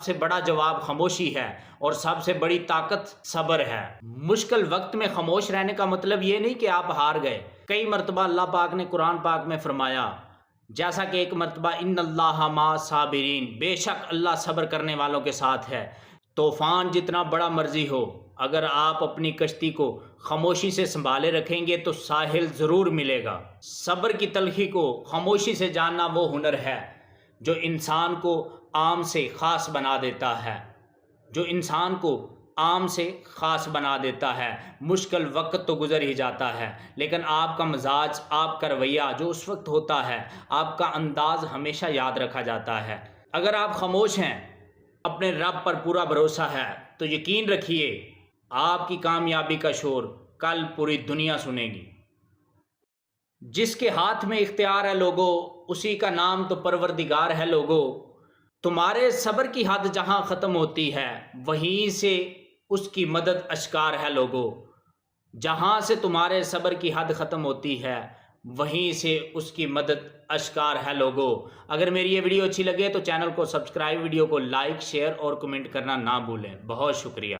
سے بڑا جواب خاموشی ہے اور سب سے بڑی طاقت صبر ہے۔ مشکل وقت میں خاموش رہنے کا مطلب یہ نہیں کہ آپ ہار گئے۔ کئی مرتبہ اللہ پاک نے قرآن پاک میں فرمایا، جیسا کہ ایک مرتبہ ان اللہ مع صابرین، بے شک اللہ صبر کرنے والوں کے ساتھ ہے۔ طوفان جتنا بڑا مرضی ہو، اگر آپ اپنی کشتی کو خاموشی سے سنبھالے رکھیں گے تو ساحل ضرور ملے گا۔ صبر کی تلخی کو خاموشی سے جاننا وہ ہنر ہے جو انسان کو عام سے خاص بنا دیتا ہے، جو انسان کو عام سے خاص بنا دیتا ہے۔ مشکل وقت تو گزر ہی جاتا ہے، لیکن آپ کا مزاج، آپ کا رویہ جو اس وقت ہوتا ہے، آپ کا انداز ہمیشہ یاد رکھا جاتا ہے۔ اگر آپ خاموش ہیں، اپنے رب پر پورا بھروسہ ہے، تو یقین رکھیے آپ کی کامیابی کا شور کل پوری دنیا سنے گی۔ جس کے ہاتھ میں اختیار ہے لوگو، اسی کا نام تو پروردگار ہے لوگو۔ تمہارے صبر کی حد جہاں ختم ہوتی ہے، وہیں سے اس کی مدد اشکار ہے لوگو۔ جہاں سے تمہارے صبر کی حد ختم ہوتی ہے، وہیں سے اس کی مدد اشکار ہے لوگو۔ اگر میری یہ ویڈیو اچھی لگے تو چینل کو سبسکرائب، ویڈیو کو لائک، شیئر اور کمنٹ کرنا نہ بھولیں۔ بہت شکریہ۔